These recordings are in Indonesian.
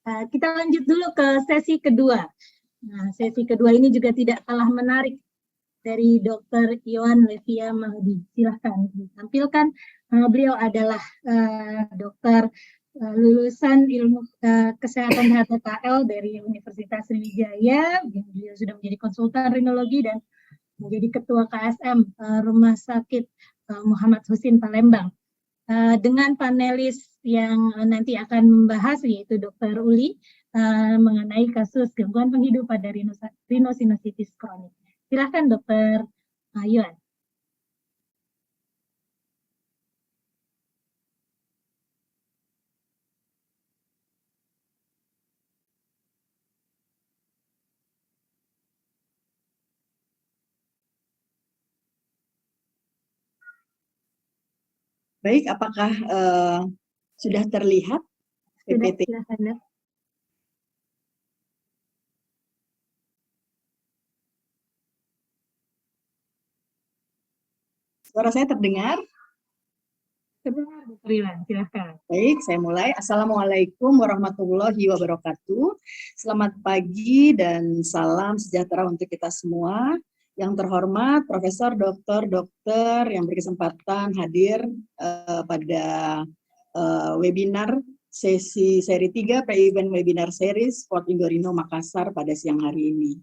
Kita lanjut dulu ke sesi kedua. Nah, sesi kedua ini juga tidak kalah menarik dari Dr. Iwan Levia Mahdi. Silahkan ditampilkan. Beliau adalah dokter lulusan ilmu kesehatan HTKL dari Universitas Sriwijaya. Beliau sudah menjadi konsultan rinologi dan menjadi ketua KSM Rumah Sakit Muhammad Husin Palembang. Dengan panelis yang nanti akan membahas, yaitu Dr. Uli, mengenai kasus gangguan penghidup pada rhinosinusitis kronik. Silakan Dr. Yuan. Baik, apakah sudah terlihat PPT? Sudah, silakan. Suara saya terdengar? Terdengar, Dr. Iwan, silakan. Baik, saya mulai. Assalamualaikum warahmatullahi wabarakatuh. Selamat pagi dan salam sejahtera untuk kita semua. Yang terhormat Profesor Dokter yang berkesempatan hadir pada webinar sesi seri 3 Pre-Event Webinar Series Sport Indorino Makassar pada siang hari ini.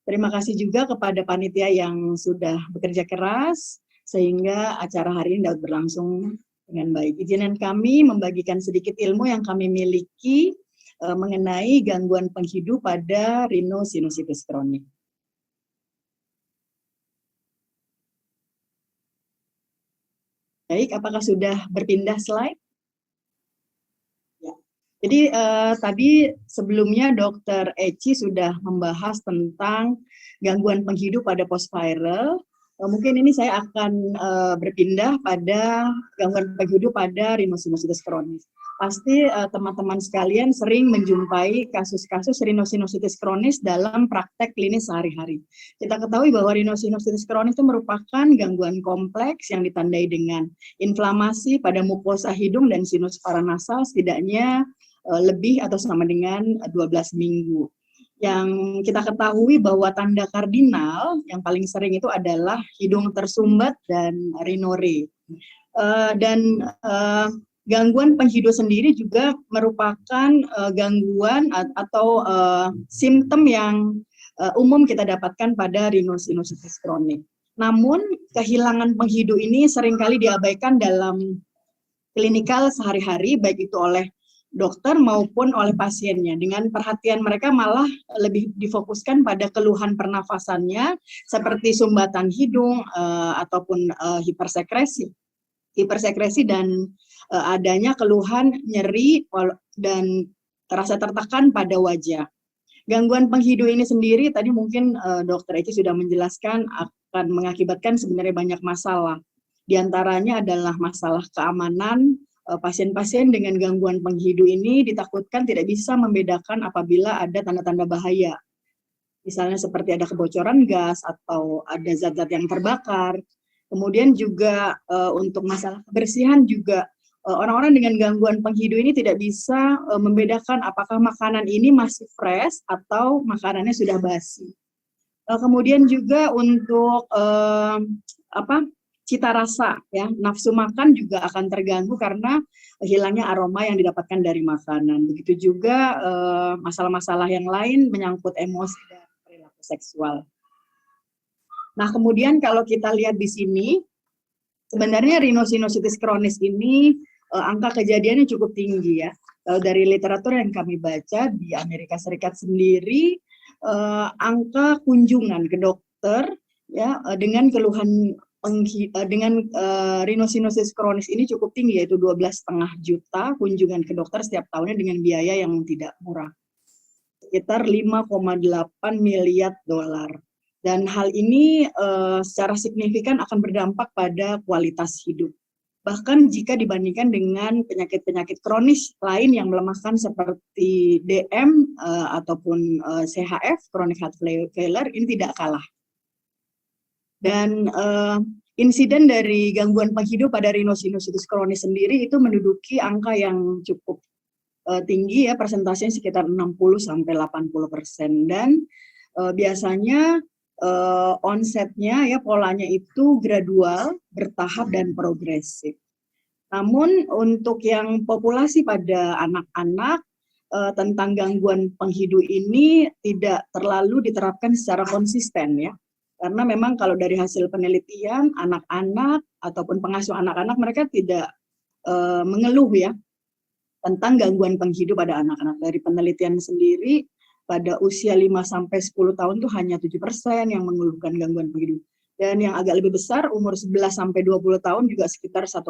Terima kasih juga kepada panitia yang sudah bekerja keras sehingga acara hari ini dapat berlangsung dengan baik. Izinkan kami membagikan sedikit ilmu yang kami miliki mengenai gangguan penghidup pada rhinosinusitis kronik. Baik, apakah sudah berpindah slide? Ya. Jadi tadi sebelumnya Dr. Eci sudah membahas tentang gangguan penghidup pada post-viral. Mungkin ini saya akan berpindah pada gangguan penghidup pada rhinosinusitis kronis. Pasti teman-teman sekalian sering menjumpai kasus-kasus rhinosinusitis kronis dalam praktek klinis sehari-hari. Kita ketahui bahwa rhinosinusitis kronis itu merupakan gangguan kompleks yang ditandai dengan inflamasi pada mukosa hidung dan sinus paranasal setidaknya lebih atau sama dengan 12 minggu. Yang kita ketahui bahwa tanda kardinal yang paling sering itu adalah hidung tersumbat dan rhinore. Gangguan penghidup sendiri juga merupakan gangguan atau simptom yang umum kita dapatkan pada rhinosinusitis kronik. Namun kehilangan penghidup ini seringkali diabaikan dalam klinikal sehari-hari, baik itu oleh dokter maupun oleh pasiennya. Dengan perhatian mereka malah lebih difokuskan pada keluhan pernafasannya seperti sumbatan hidung ataupun hipersekresi dan adanya keluhan nyeri dan terasa tertekan pada wajah. Gangguan penghidup ini sendiri tadi mungkin Dr. Eci sudah menjelaskan akan mengakibatkan sebenarnya banyak masalah. Di antaranya adalah masalah keamanan. Pasien-pasien dengan gangguan penghidup ini ditakutkan tidak bisa membedakan apabila ada tanda-tanda bahaya. Misalnya seperti ada kebocoran gas atau ada zat-zat yang terbakar. Kemudian juga untuk masalah kebersihan juga orang-orang dengan gangguan penghidup ini tidak bisa membedakan apakah makanan ini masih fresh atau makanannya sudah basi. Kemudian juga untuk cita rasa, ya, nafsu makan juga akan terganggu karena hilangnya aroma yang didapatkan dari makanan. Begitu juga masalah-masalah yang lain menyangkut emosi dan perilaku seksual. Nah, kemudian kalau kita lihat di sini, sebenarnya rhinosinusitis kronis ini angka kejadiannya cukup tinggi, ya. Kalau dari literatur yang kami baca di Amerika Serikat sendiri, angka kunjungan ke dokter, ya, dengan keluhan rhinosinusitis kronis ini cukup tinggi, yaitu 12,5 juta kunjungan ke dokter setiap tahunnya dengan biaya yang tidak murah, sekitar 5,8 miliar dolar. Dan hal ini secara signifikan akan berdampak pada kualitas hidup. Bahkan jika dibandingkan dengan penyakit-penyakit kronis lain yang melemahkan seperti DM ataupun CHF, chronic heart failure, ini tidak kalah. Dan insiden dari gangguan penghidup pada rhinosinusitis kronis sendiri itu menduduki angka yang cukup tinggi ya, persentasenya sekitar 60-80%, dan biasanya onsetnya ya polanya itu gradual, bertahap dan progresif. Namun untuk yang populasi pada anak-anak, tentang gangguan penghidu ini tidak terlalu diterapkan secara konsisten ya. Karena memang kalau dari hasil penelitian, anak-anak ataupun pengasuh anak-anak mereka tidak mengeluh ya tentang gangguan penghidu pada anak-anak. Dari penelitian sendiri, pada usia 5-10 tahun itu hanya 7% yang mengeluhkan gangguan penghidu. Dan yang agak lebih besar, umur 11-20 tahun juga sekitar 1,4%.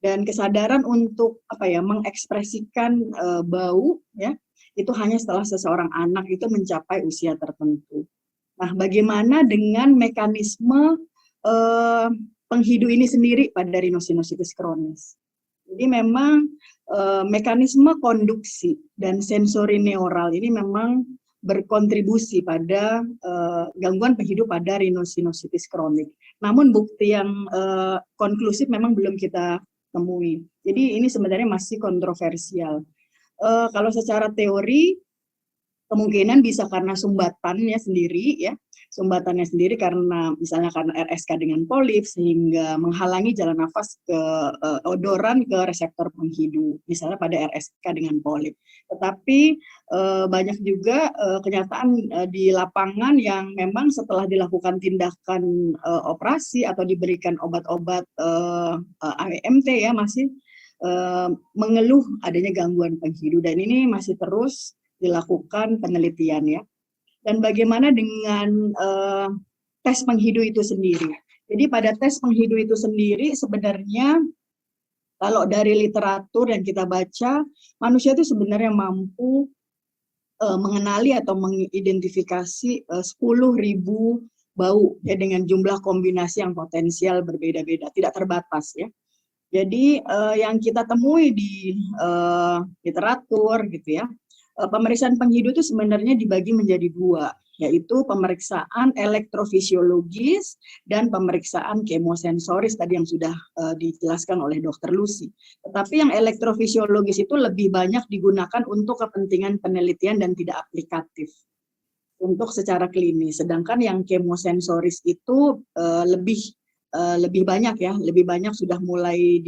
Dan kesadaran untuk mengekspresikan bau ya, itu hanya setelah seseorang anak itu mencapai usia tertentu. Nah, bagaimana dengan mekanisme penghidu ini sendiri pada rhinosinusitis kronis? Jadi memang mekanisme konduksi dan sensori neural ini memang berkontribusi pada gangguan penghidu pada rhinosinusitis kronik. Namun bukti yang konklusif memang belum kita temui. Jadi ini sebenarnya masih kontroversial. Kalau secara teori kemungkinan bisa karena sumbatannya sendiri ya. Sumbatannya sendiri karena misalnya karena RSK dengan polip sehingga menghalangi jalan nafas ke odoran ke reseptor penghidu, misalnya pada RSK dengan polip. Tetapi banyak juga kenyataan di lapangan yang memang setelah dilakukan tindakan operasi atau diberikan obat-obat AMT ya masih mengeluh adanya gangguan penghidu, dan ini masih terus dilakukan penelitian ya. Dan bagaimana dengan tes penghidu itu sendiri? Jadi pada tes penghidu itu sendiri sebenarnya kalau dari literatur yang kita baca, manusia itu sebenarnya mampu mengenali atau mengidentifikasi 10.000 bau ya, dengan jumlah kombinasi yang potensial berbeda-beda, tidak terbatas ya. Jadi yang kita temui di literatur gitu ya, pemeriksaan penghidu itu sebenarnya dibagi menjadi dua, yaitu pemeriksaan elektrofisiologis dan pemeriksaan kemosensoris tadi yang sudah dijelaskan oleh Dr. Lucy. Tetapi yang elektrofisiologis itu lebih banyak digunakan untuk kepentingan penelitian dan tidak aplikatif untuk secara klinis. Sedangkan yang kemosensoris itu lebih banyak ya, lebih banyak sudah mulai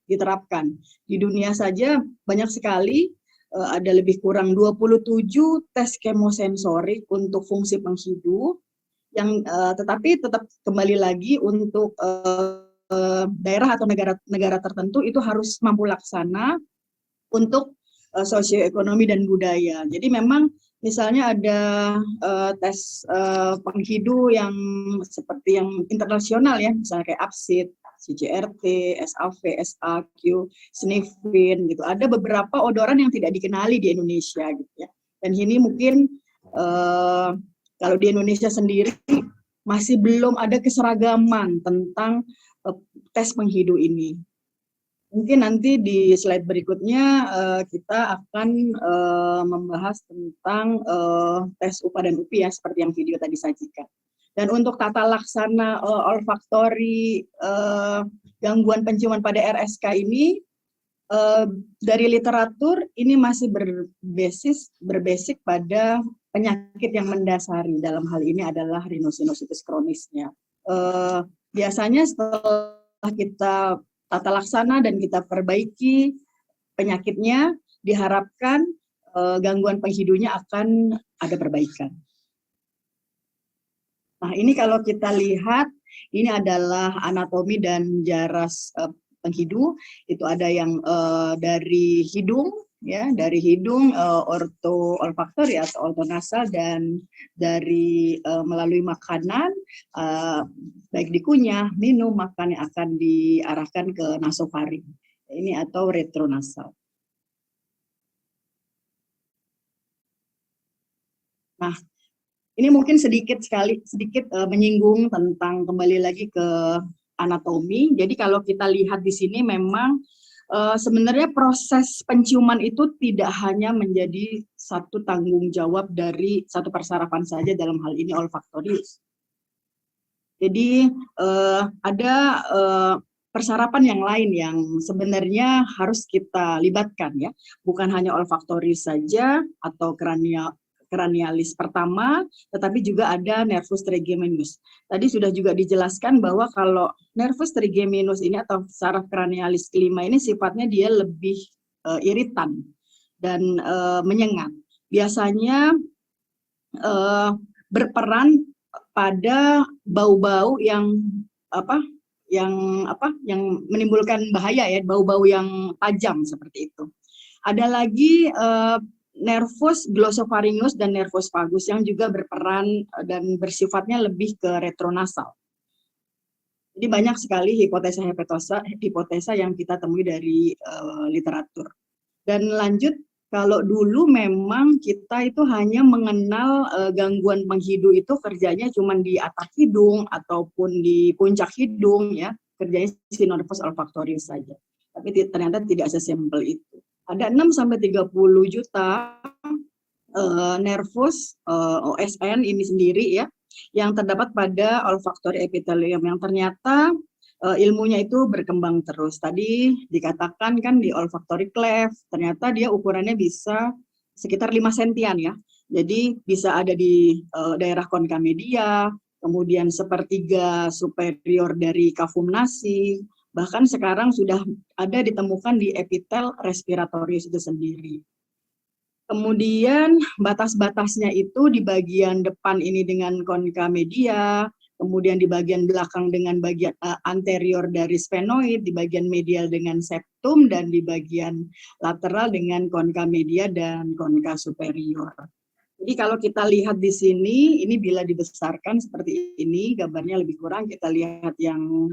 diterapkan. Di dunia saja banyak sekali, ada lebih kurang 27 tes kemosensorik untuk fungsi penghidu, yang tetapi tetap kembali lagi untuk daerah atau negara tertentu itu harus mampu laksana untuk sosioekonomi dan budaya. Jadi memang misalnya ada tes penghidu yang seperti yang internasional ya, misalnya kayak APSID, CGRT, SAV, SAQ, Sniffin gitu. Ada beberapa odoran yang tidak dikenali di Indonesia gitu ya. Dan ini mungkin kalau di Indonesia sendiri masih belum ada keseragaman tentang tes penghidu ini. Mungkin nanti di slide berikutnya kita akan membahas tentang tes UPA dan UPI ya, seperti yang video tadi sajikan. Dan untuk tata laksana olfaktori gangguan penciuman pada RSK ini, dari literatur ini masih berbasik pada penyakit yang mendasari. Dalam hal ini adalah rhinosinusitis kronisnya. Biasanya setelah kita tata laksana dan kita perbaiki penyakitnya, diharapkan gangguan penghidunya akan ada perbaikan. Nah, ini kalau kita lihat, ini adalah anatomi dan jaras penghidu. Itu ada yang dari hidung, ya, dari hidung olfaktori atau ortonasal, dan dari melalui makanan, baik dikunyah, minum, makan yang akan diarahkan ke nasofaring. Ini atau retronasal. Nah, ini mungkin sedikit menyinggung tentang kembali lagi ke anatomi. Jadi kalau kita lihat di sini memang sebenarnya proses penciuman itu tidak hanya menjadi satu tanggung jawab dari satu persarafan saja, dalam hal ini olfaktorius. Jadi ada persarapan yang lain yang sebenarnya harus kita libatkan ya, bukan hanya olfaktoris saja atau cranialis pertama, tetapi juga ada nervus trigeminus. Tadi sudah juga dijelaskan bahwa kalau nervus trigeminus ini atau saraf cranialis kelima ini sifatnya dia lebih iritan dan menyengat. Biasanya berperan pada bau-bau yang menimbulkan bahaya ya, bau-bau yang tajam seperti itu. Ada lagi nervus glosopharyngeus dan nervus vagus yang juga berperan dan bersifatnya lebih ke retronasal. Jadi banyak sekali hipotesa yang kita temui dari literatur. Dan lanjut, kalau dulu memang kita itu hanya mengenal gangguan penghidu itu kerjanya cuma di atap hidung ataupun di puncak hidung ya, kerjanya si nervus olfaktorius saja. Tapi ternyata tidak sesimpel itu. Ada 6-30 juta nervus OSN ini sendiri ya, yang terdapat pada olfactory epithelium yang ternyata ilmunya itu berkembang terus. Tadi dikatakan kan di olfactory cleft, ternyata dia ukurannya bisa sekitar 5 sentian ya. Jadi bisa ada di daerah concha media, kemudian sepertiga superior dari cavum nasi, bahkan sekarang sudah ada ditemukan di epitel respiratorius itu sendiri. Kemudian batas-batasnya itu di bagian depan ini dengan concha media, kemudian di bagian belakang dengan bagian anterior dari sphenoid, di bagian medial dengan septum, dan di bagian lateral dengan concha media dan concha superior. Jadi kalau kita lihat di sini, ini bila dibesarkan seperti ini, gambarnya lebih kurang, kita lihat yang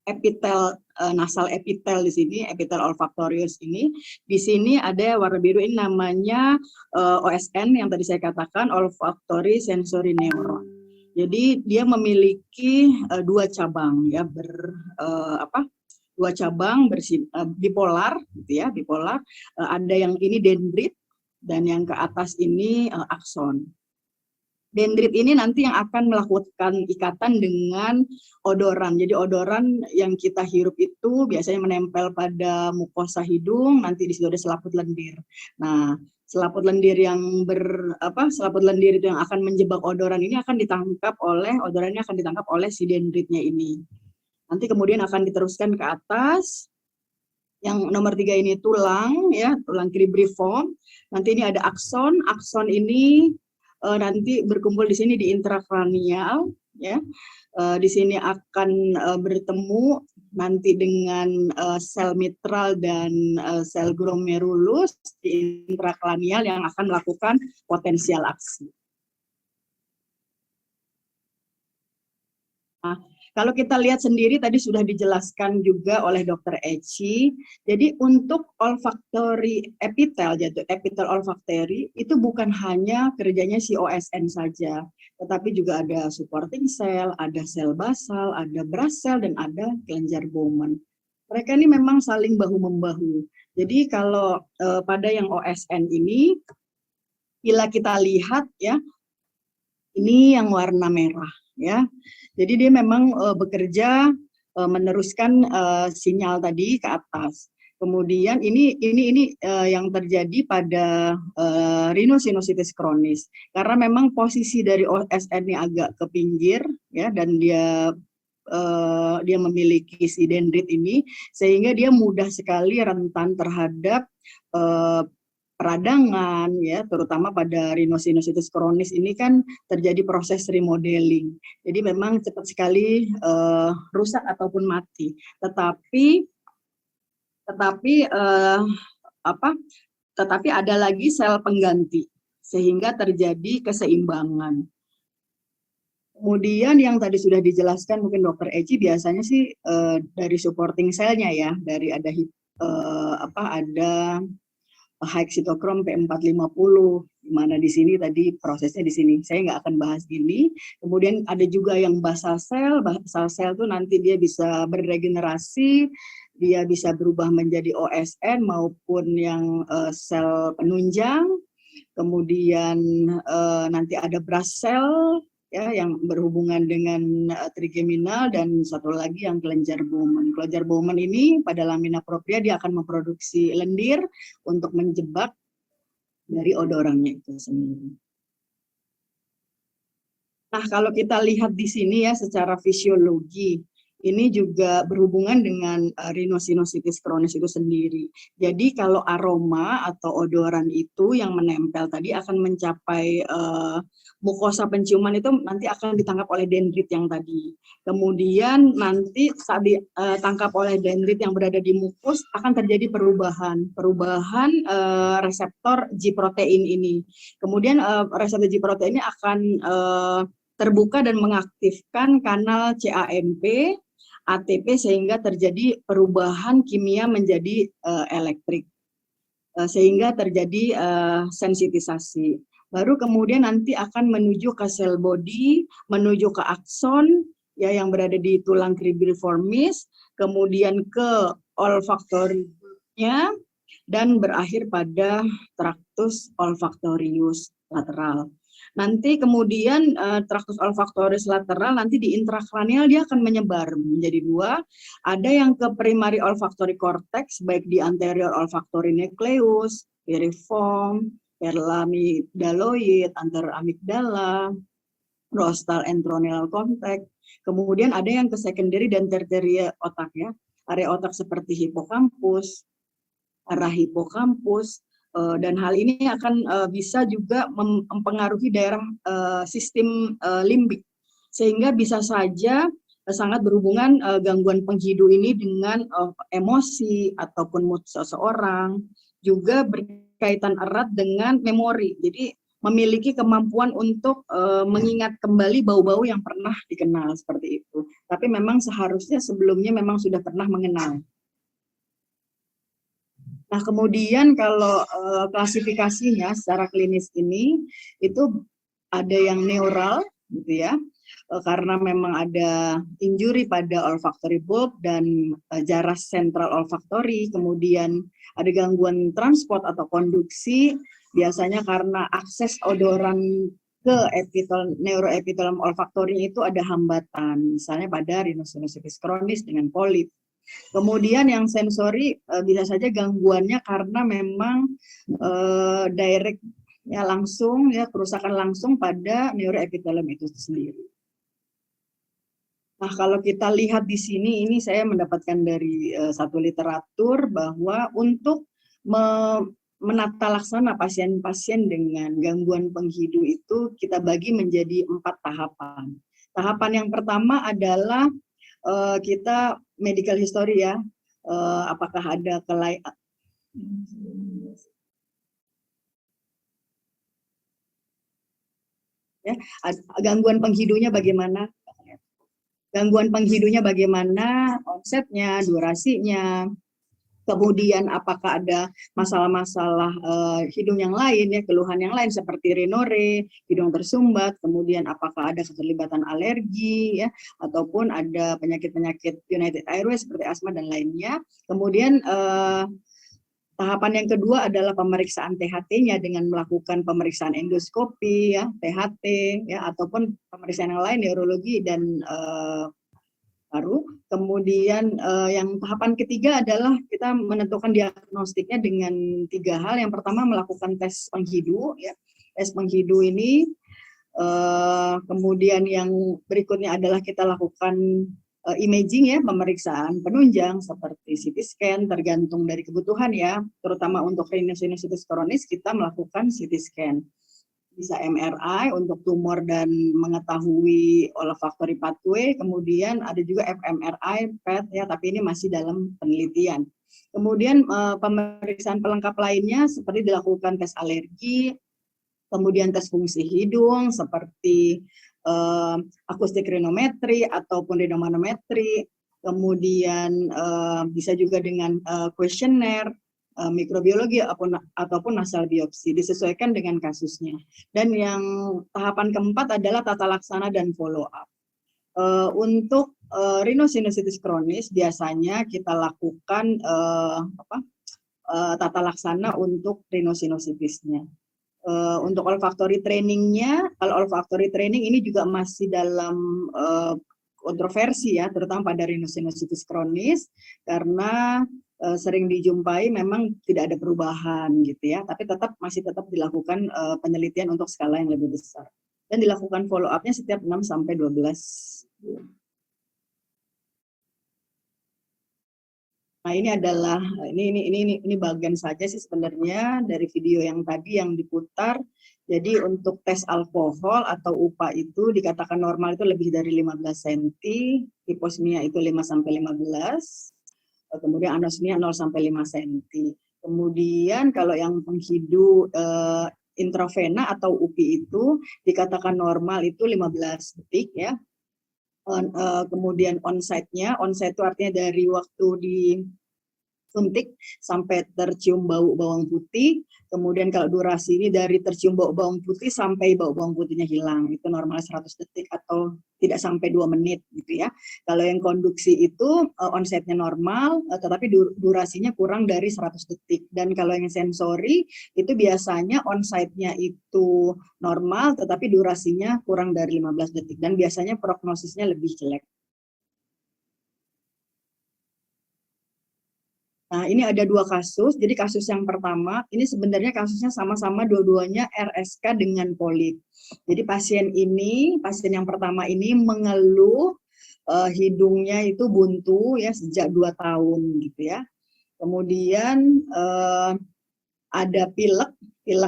epitel, nasal epitel di sini, epitel olfaktorius ini. Di sini ada warna biru, ini namanya OSN yang tadi saya katakan, olfactory sensory neuron. Jadi dia memiliki dua cabang ya, dua cabang bipolar gitu ya, bipolar. Ada yang ini dendrit dan yang ke atas ini akson. Dendrit ini nanti yang akan melakukan ikatan dengan odoran. Jadi odoran yang kita hirup itu biasanya menempel pada mukosa hidung, nanti di situ ada selaput lendir. Nah, selaput lendir selaput lendir itu yang akan menjebak odoran ini akan ditangkap odorannya akan ditangkap oleh si dendritnya ini. Nanti kemudian akan diteruskan ke atas. Yang nomor 3 ini tulang ya, tulang cribriform. Nanti ini ada akson. Akson ini nanti berkumpul di sini di intrakranial ya. Di sini akan bertemu nanti dengan sel mitral dan sel glomerulus di intrakranial yang akan melakukan potensial aksi. Nah, kalau kita lihat sendiri tadi sudah dijelaskan juga oleh Dr. Eci. Jadi untuk olfactory epitel, yaitu epitel olfactory itu bukan hanya kerjanya si OSN saja, tetapi juga ada supporting cell, ada sel basal, ada brass cell, dan ada kelenjar Bowman. Mereka ini memang saling bahu-membahu. Jadi kalau pada yang OSN ini, bila kita lihat ya, ini yang warna merah ya. Jadi dia memang bekerja meneruskan sinyal tadi ke atas. Kemudian ini yang terjadi pada rhinosinusitis kronis karena memang posisi dari OSN ini agak ke pinggir ya, dan dia memiliki si dendrit ini sehingga dia mudah sekali rentan terhadap peradangan ya, terutama pada rhinosinusitis kronis ini kan terjadi proses remodeling. Jadi memang cepat sekali rusak ataupun mati. Tetapi ada lagi sel pengganti sehingga terjadi keseimbangan. Kemudian yang tadi sudah dijelaskan mungkin Dr. Eci biasanya sih dari supporting selnya ya, dari ada high cytochrome P450, di mana di sini tadi prosesnya di sini. Saya nggak akan bahas gini. Kemudian ada juga yang basal cell. Basal cell itu nanti dia bisa berregenerasi, dia bisa berubah menjadi OSN maupun yang sel penunjang. Kemudian nanti ada brass cell, ya, yang berhubungan dengan trigeminal, dan satu lagi yang kelenjar Bowman. Kelenjar Bowman ini pada lamina propria dia akan memproduksi lendir untuk menjebak dari odorangnya itu sendiri. Nah, kalau kita lihat di sini ya secara fisiologi, ini juga berhubungan dengan rhinosinusitis kronis itu sendiri. Jadi kalau aroma atau odoran itu yang menempel tadi akan mencapai mukosa penciuman, itu nanti akan ditangkap oleh dendrit yang tadi. Kemudian nanti saat ditangkap oleh dendrit yang berada di mukus akan terjadi perubahan reseptor G protein ini. Kemudian reseptor G protein ini akan terbuka dan mengaktifkan kanal CAMP, ATP, sehingga terjadi perubahan kimia menjadi elektrik, sehingga terjadi sensitisasi. Baru kemudian nanti akan menuju ke sel body, menuju ke akson ya yang berada di tulang cribriformis, kemudian ke olfaktorinya, dan berakhir pada traktus olfaktorius lateral. Nanti kemudian traktus olfaktorius lateral nanti di intrakranial dia akan menyebar menjadi dua. Ada yang ke primary olfactory cortex, baik di anterior olfactory nucleus, piriform, perlamigdaloid, anteramigdala, rostal entorhinal cortex. Kemudian ada yang ke secondary dan tertiary otak ya. Area otak seperti hipokampus, arah hipokampus, dan hal ini akan bisa juga mempengaruhi daerah sistem limbik, sehingga bisa saja sangat berhubungan gangguan penghidu ini dengan emosi ataupun mood seseorang, juga berkaitan erat dengan memori. Jadi memiliki kemampuan untuk mengingat kembali bau-bau yang pernah dikenal seperti itu. Tapi memang seharusnya sebelumnya memang sudah pernah mengenal. Nah, kemudian kalau klasifikasinya secara klinis ini itu ada yang neural gitu ya, karena memang ada injury pada olfactory bulb dan jaras sentral olfactory, kemudian ada gangguan transport atau konduksi, biasanya karena akses odoran ke neuroepithelium olfactory itu ada hambatan, misalnya pada rhinosinusitis kronis dengan polip. Kemudian yang sensori bisa saja gangguannya karena memang direct ya langsung ya kerusakan langsung pada neuroepithelium itu sendiri. Nah, kalau kita lihat di sini, ini saya mendapatkan dari satu literatur bahwa untuk menata laksana pasien-pasien dengan gangguan penghidu itu kita bagi menjadi 4 tahapan. Tahapan yang pertama adalah kita medical history ya, apakah ada ya, gangguan penghidunya bagaimana, onsetnya, durasinya, kemudian apakah ada masalah-masalah hidung yang lain ya, keluhan yang lain seperti rhinore, hidung tersumbat, kemudian apakah ada keterlibatan alergi ya, ataupun ada penyakit-penyakit United Airways seperti asma dan lainnya. Kemudian tahapan yang kedua adalah pemeriksaan THT-nya dengan melakukan pemeriksaan endoskopi ya, THT ya, ataupun pemeriksaan yang lain neurologi dan baru. Kemudian yang tahapan ketiga adalah kita menentukan diagnostiknya dengan 3 hal. Yang pertama melakukan tes penghidu ya. Tes penghidu ini kemudian yang berikutnya adalah kita lakukan imaging ya, pemeriksaan penunjang seperti CT scan tergantung dari kebutuhan ya. Terutama untuk rhinosinusitis kronis kita melakukan CT scan. Bisa MRI untuk tumor dan mengetahui olfactory pathway, kemudian ada juga fMRI, PET ya, tapi ini masih dalam penelitian. Kemudian pemeriksaan pelengkap lainnya seperti dilakukan tes alergi, kemudian tes fungsi hidung seperti akustik rhinometri ataupun rhinomanometri, kemudian bisa juga dengan kuesioner, mikrobiologi ataupun nasal biopsi, disesuaikan dengan kasusnya. Dan yang tahapan keempat adalah tata laksana dan follow up. Untuk rhinosinusitis kronis biasanya kita lakukan tata laksana untuk rhinosinusitisnya. Untuk olfactory trainingnya, kalau olfactory training ini juga masih dalam kontroversi ya, terutama pada rhinosinusitis kronis, karena sering dijumpai memang tidak ada perubahan gitu ya, tapi masih tetap dilakukan penelitian untuk skala yang lebih besar. Dan dilakukan follow up-nya setiap 6 sampai 12 bulan. Nah, ini adalah ini bagian saja sih sebenarnya dari video yang tadi yang diputar. Jadi untuk tes alkohol atau UPA itu dikatakan normal itu lebih dari 15 cm, hiposmia itu 5 sampai 15, kemudian anosmia 0 sampai 5 cm. Kemudian kalau yang penghidu intravena atau UPI itu dikatakan normal itu 15 detik ya. Kemudian onsite itu artinya dari waktu disuntik sampai tercium bau bawang putih. Kemudian kalau durasi ini dari tercium bau bawang putih sampai bau bawang putihnya hilang, itu normal 100 detik atau tidak sampai 2 menit gitu ya. Kalau yang konduksi itu onsite-nya normal, tetapi durasinya kurang dari 100 detik. Dan kalau yang sensori itu biasanya onsite-nya itu normal, tetapi durasinya kurang dari 15 detik. Dan biasanya prognosisnya lebih jelek. Nah, ini ada 2 kasus. Jadi kasus yang pertama, ini sebenarnya kasusnya sama-sama dua-duanya RSK dengan polip. Jadi pasien yang pertama ini mengeluh hidungnya itu buntu ya sejak 2 tahun gitu ya. Kemudian ada pilek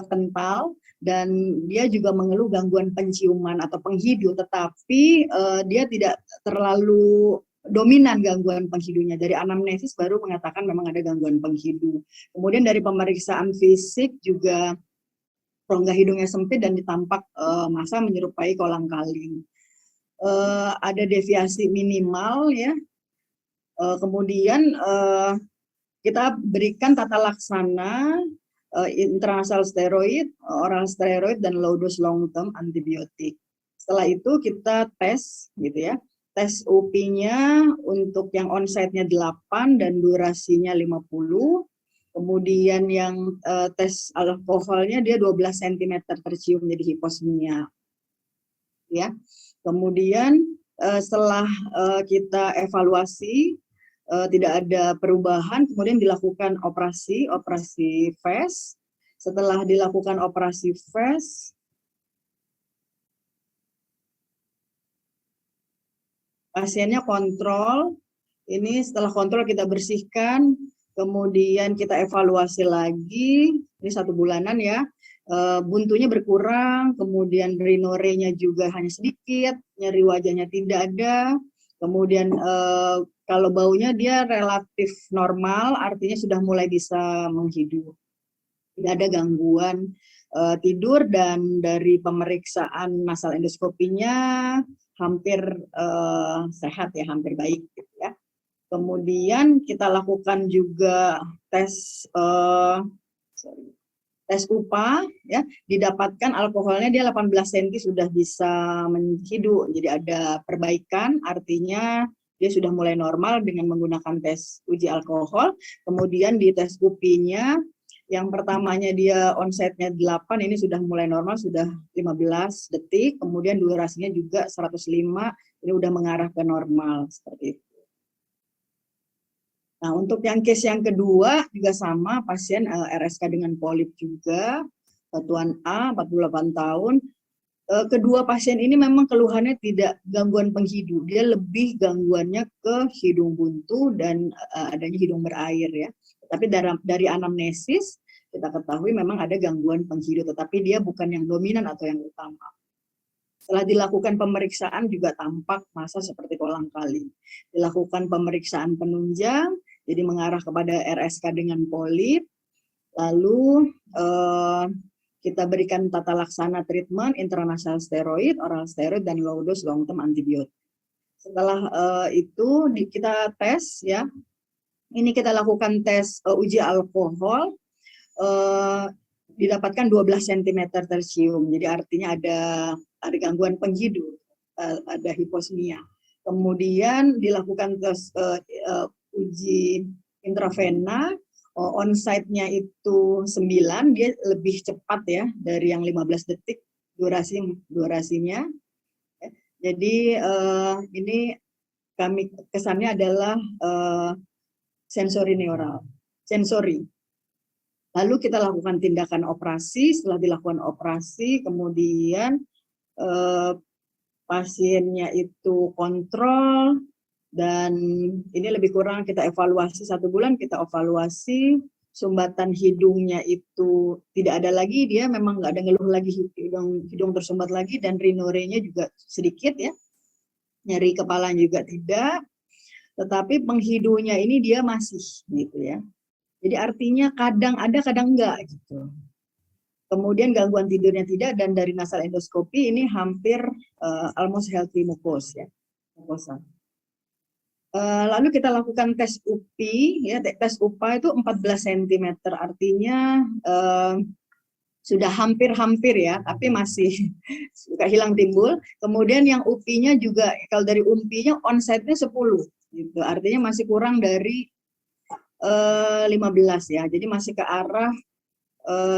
kental, dan dia juga mengeluh gangguan penciuman atau penghidu, tetapi dia tidak terlalu dominan gangguan penghidunya. Dari anamnesis baru mengatakan memang ada gangguan penghidu. Kemudian dari pemeriksaan fisik juga rongga hidungnya sempit dan ditampak massa menyerupai kolang kaling. Ada deviasi minimal ya. Kemudian kita berikan tata laksana intranasal steroid, oral steroid, dan low dose long term antibiotik. Setelah itu kita tes gitu ya. Tes UPI-nya untuk yang onsite-nya 8 dan durasinya 50. Kemudian yang tes alkoholnya dia 12 cm tercium jadi hiposmia. Ya. Kemudian setelah kita evaluasi tidak ada perubahan, kemudian dilakukan operasi FAST. Setelah dilakukan operasi FAST, pasiennya kontrol. Ini setelah kontrol kita bersihkan, kemudian kita evaluasi lagi. Ini 1 bulanan ya. Buntunya berkurang, kemudian rhinorrhea juga hanya sedikit, nyeri wajahnya tidak ada. Kemudian kalau baunya dia relatif normal, artinya sudah mulai bisa menghidu. Tidak ada gangguan tidur, dan dari pemeriksaan nasal endoskopinya hampir sehat ya, hampir baik gitu ya. Kemudian kita lakukan juga tes UPA ya, didapatkan alkoholnya dia 18 cm sudah bisa menghidu. Jadi ada perbaikan, artinya dia sudah mulai normal dengan menggunakan tes uji alkohol. Kemudian di tes UPI-nya yang pertamanya dia onsite-nya 8, ini sudah mulai normal, sudah 15 detik, kemudian durasinya juga 105, ini udah mengarah ke normal seperti itu. Nah, untuk yang case yang kedua juga sama, pasien RSK dengan polip juga, Tuan A, 48 tahun. Kedua pasien ini memang keluhannya tidak gangguan penghidu, dia lebih gangguannya ke hidung buntu dan adanya hidung berair ya. Tapi dari anamnesis kita ketahui memang ada gangguan penghidu, tetapi dia bukan yang dominan atau yang utama. Setelah dilakukan pemeriksaan juga tampak massa seperti kolang kaling. Dilakukan pemeriksaan penunjang, jadi mengarah kepada RSK dengan polip. Lalu kita berikan tata laksana treatment intranasal steroid, oral steroid, dan low dose long term antibiotik. Setelah itu kita tes ya. Ini kita lakukan tes uji alkohol. Didapatkan 12 cm tercium. Jadi artinya ada gangguan penghidu, ada hiposmia. Kemudian dilakukan tes uji intravena, onsite-nya itu 9, dia lebih cepat ya dari yang 15 detik durasinya. Jadi ini kami kesannya adalah sensori neural, sensori. Lalu kita lakukan tindakan operasi. Setelah dilakukan operasi, kemudian pasiennya itu kontrol, dan ini lebih kurang kita evaluasi 1 bulan, kita evaluasi sumbatan hidungnya itu tidak ada lagi, dia memang nggak ada ngeluh lagi, hidung tersumbat lagi, dan rhinorrhea-nya juga sedikit ya, nyeri kepala juga tidak, tetapi penghidunya ini dia masih gitu ya. Jadi artinya kadang ada, kadang enggak gitu. Kemudian gangguan tidurnya tidak, dan dari nasal endoskopi ini hampir almost healthy mucosa ya. Mucosa. Lalu kita lakukan tes UPI, ya, tes UPA itu 14 cm, artinya sudah hampir-hampir ya, tapi masih suka hilang timbul. Kemudian yang UPI-nya juga, kalau dari UPI-nya onsite-nya 10, gitu. Artinya masih kurang dari 15 ya, jadi masih ke arah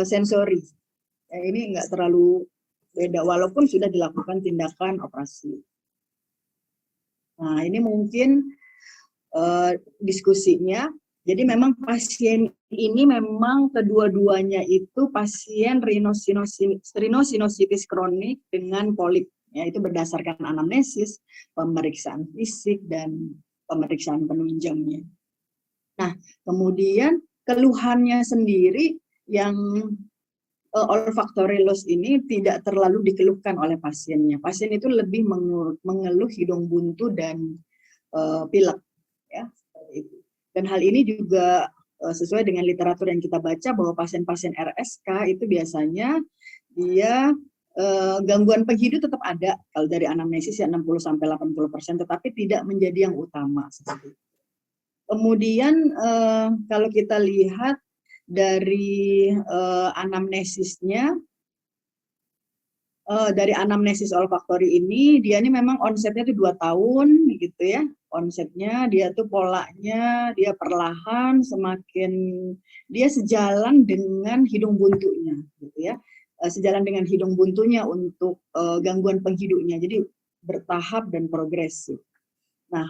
sensori. Ya, ini enggak terlalu beda, walaupun sudah dilakukan tindakan operasi. Nah, ini mungkin diskusinya. Jadi memang pasien ini memang kedua-duanya itu pasien rhinosinusitis kronik dengan polip. Ya, itu berdasarkan anamnesis, pemeriksaan fisik, dan pemeriksaan penunjangnya. Nah, kemudian keluhannya sendiri yang olfactory loss ini tidak terlalu dikeluhkan oleh pasiennya. Pasien itu lebih mengeluh hidung buntu dan pilek, ya, seperti itu. Dan hal ini juga sesuai dengan literatur yang kita baca, bahwa pasien-pasien RSK itu biasanya dia gangguan penghidup tetap ada, kalau dari anamnesis ya 60-80%, tetapi tidak menjadi yang utama seperti itu. Kemudian kalau kita lihat dari anamnesisnya, dari anamnesis olfaktori ini, dia ini memang onsetnya itu 2 tahun gitu ya. Onsetnya dia tuh polanya, dia perlahan semakin, dia sejalan dengan hidung buntunya gitu ya. Sejalan dengan hidung buntunya untuk gangguan penghidupnya, jadi bertahap dan progresif. Nah,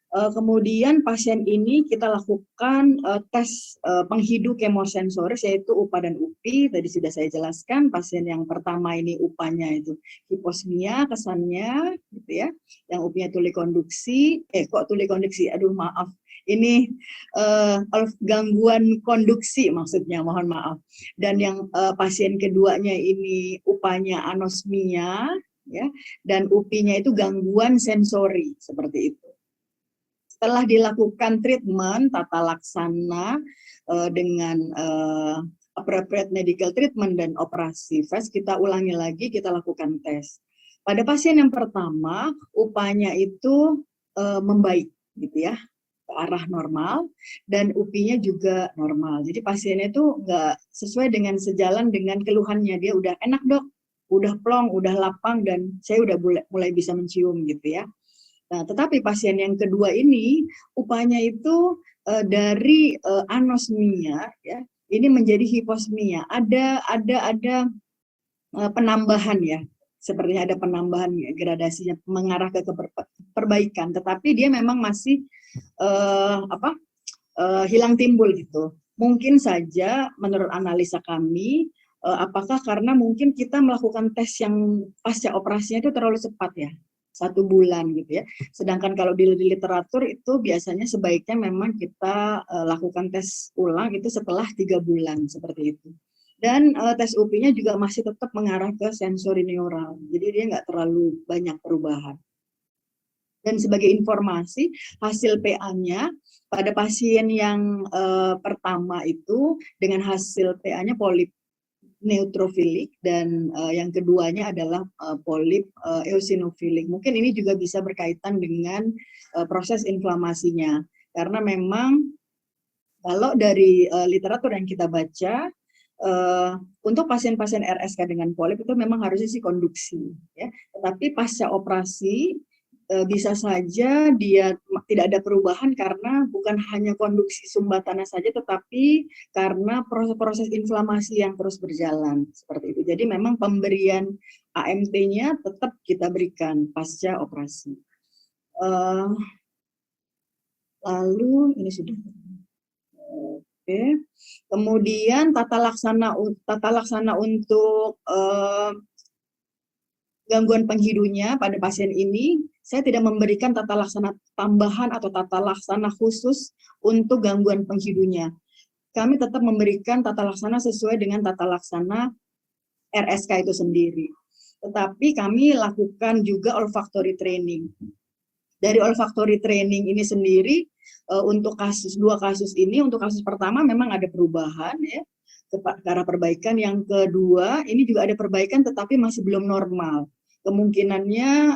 kemudian pasien ini kita lakukan tes penghidu kemosensoris, yaitu UPA dan UPI. Tadi sudah saya jelaskan, pasien yang pertama ini UPA-nya itu hiposmia kesannya gitu ya. Yang UPI-nya tuli konduksi, tuli konduksi, aduh maaf. Ini gangguan konduksi maksudnya, mohon maaf. Dan yang pasien keduanya ini UPA-nya anosmia ya, dan UPI-nya itu gangguan sensori seperti itu. Setelah dilakukan treatment tata laksana dengan appropriate medical treatment dan operasi FAST, kita ulangi lagi, kita lakukan tes. Pada pasien yang pertama, UPA-nya itu membaik gitu ya, ke arah normal, dan UPI-nya juga normal. Jadi pasiennya itu nggak sesuai dengan sejalan dengan keluhannya, dia udah enak dok, udah plong, udah lapang, dan saya udah mulai bisa mencium gitu ya. Nah, tetapi pasien yang kedua ini upahnya itu dari anosmia ya, ini menjadi hiposmia. Ada penambahan ya, sepertinya ada penambahan ya, gradasinya mengarah ke perbaikan, tetapi dia memang masih hilang timbul gitu. Mungkin saja menurut analisa kami, apakah karena mungkin kita melakukan tes yang pasca operasinya itu terlalu cepat ya, 1 bulan gitu ya. Sedangkan kalau di literatur itu biasanya sebaiknya memang kita lakukan tes ulang itu setelah 3 bulan seperti itu. Dan tes UPI-nya juga masih tetap mengarah ke sensori neural. Jadi dia nggak terlalu banyak perubahan. Dan sebagai informasi, hasil PA-nya pada pasien yang pertama itu dengan hasil PA-nya polip neutrofilik, dan yang keduanya adalah polip eosinofilik. Mungkin ini juga bisa berkaitan dengan proses inflamasinya, karena memang kalau dari literatur yang kita baca, untuk pasien-pasien RSK dengan polip itu memang harusnya sih konduksi, ya. Tetapi pasca operasi bisa saja dia tidak ada perubahan karena bukan hanya konduksi sumbatannya saja, tetapi karena proses-proses inflamasi yang terus berjalan seperti itu. Jadi memang pemberian AMT-nya tetap kita berikan pasca operasi. Lalu ini sudah. Oke. Kemudian tata laksana untuk gangguan penghidunya pada pasien ini, saya tidak memberikan tata laksana tambahan atau tata laksana khusus untuk gangguan penghidunya. Kami tetap memberikan tata laksana sesuai dengan tata laksana RSK itu sendiri. Tetapi kami lakukan juga olfactory training. Dari olfactory training ini sendiri, untuk dua kasus ini, untuk kasus pertama memang ada perubahan ya, ke arah perbaikan. Yang kedua, ini juga ada perbaikan tetapi masih belum normal. Kemungkinannya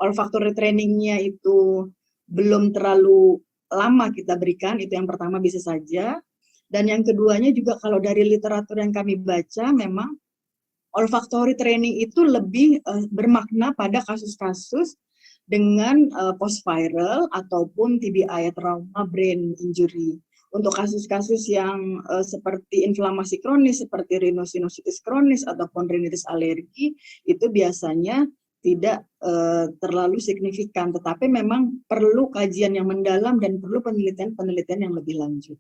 olfactory trainingnya itu belum terlalu lama kita berikan, itu yang pertama bisa saja. Dan yang keduanya juga kalau dari literatur yang kami baca, memang olfactory training itu lebih bermakna pada kasus-kasus dengan post-viral ataupun TBI, trauma brain injury. Untuk kasus-kasus yang seperti inflamasi kronis, seperti rhinosinusitis kronis ataupun rinitis alergi, itu biasanya tidak terlalu signifikan, tetapi memang perlu kajian yang mendalam dan perlu penelitian yang lebih lanjut.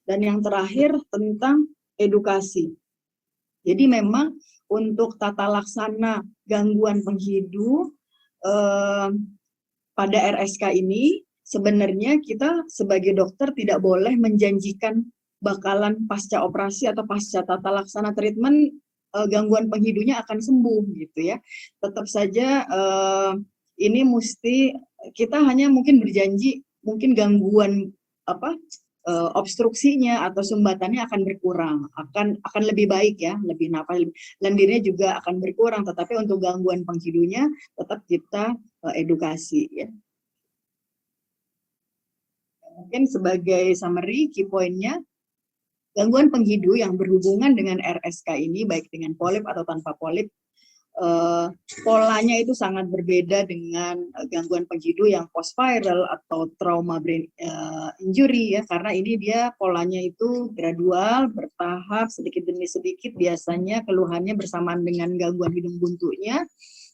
Dan yang terakhir tentang edukasi. Jadi memang untuk tata laksana gangguan penghidup pada RSK ini, sebenarnya kita sebagai dokter tidak boleh menjanjikan bakalan pasca operasi atau pasca tata laksana treatment gangguan penghidupnya akan sembuh gitu ya. Tetap saja ini mesti kita hanya mungkin berjanji mungkin gangguan obstruksinya atau sumbatannya akan berkurang, akan lebih baik ya, lebih nafas, lendirnya juga akan berkurang, tetapi untuk gangguan penghidupnya tetap kita edukasi ya. Mungkin sebagai summary, key point-nya, gangguan penghidup yang berhubungan dengan RSK ini, baik dengan polip atau tanpa polip, polanya itu sangat berbeda dengan gangguan penghidup yang post-viral atau trauma brain injury ya, karena ini dia polanya itu gradual, bertahap, sedikit demi sedikit, biasanya keluhannya bersamaan dengan gangguan hidung buntunya,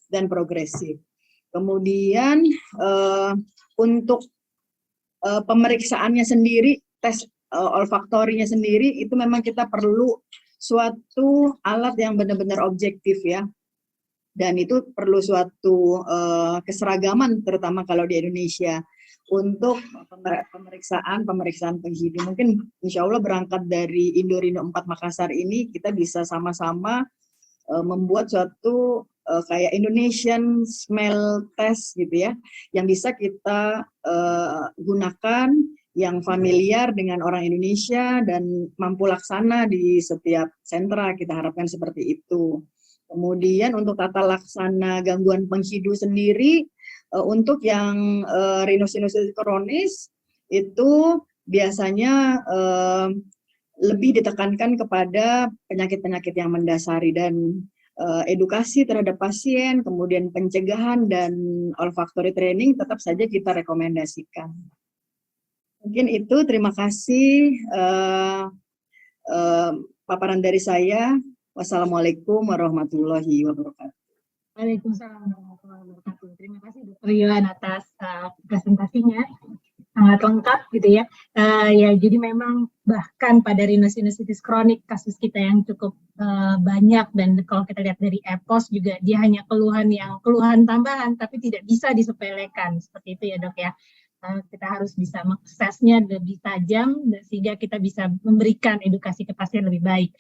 dan progresif. Kemudian untuk pemeriksaannya sendiri, tes olfaktorinya sendiri, itu memang kita perlu suatu alat yang benar-benar objektif ya. Dan itu perlu suatu keseragaman, terutama kalau di Indonesia, untuk pemeriksaan penghidup. Mungkin insya Allah berangkat dari Indorino 4 Makassar ini, kita bisa sama-sama membuat suatu kayak Indonesian smell test gitu ya, yang bisa kita gunakan, yang familiar dengan orang Indonesia dan mampu laksana di setiap sentra, kita harapkan seperti itu. Kemudian untuk tata laksana gangguan penghidup sendiri, untuk yang rhinosinusitis kronis itu biasanya lebih ditekankan kepada penyakit-penyakit yang mendasari, dan edukasi terhadap pasien, kemudian pencegahan dan olfactory training tetap saja kita rekomendasikan. Mungkin itu, terima kasih paparan dari saya. Wassalamualaikum warahmatullahi wabarakatuh. Waalaikumsalam warahmatullahi wabarakatuh. Terima kasih Dr. Yohan atas presentasinya. Sangat lengkap gitu ya. Ya, jadi memang bahkan pada rhinosinusitis kronik kasus kita yang cukup banyak, dan kalau kita lihat dari EPOS juga dia hanya keluhan tambahan tapi tidak bisa disepelekan seperti itu ya Dok ya. Kita harus bisa mengaksesnya lebih tajam sehingga kita bisa memberikan edukasi ke pasien lebih baik.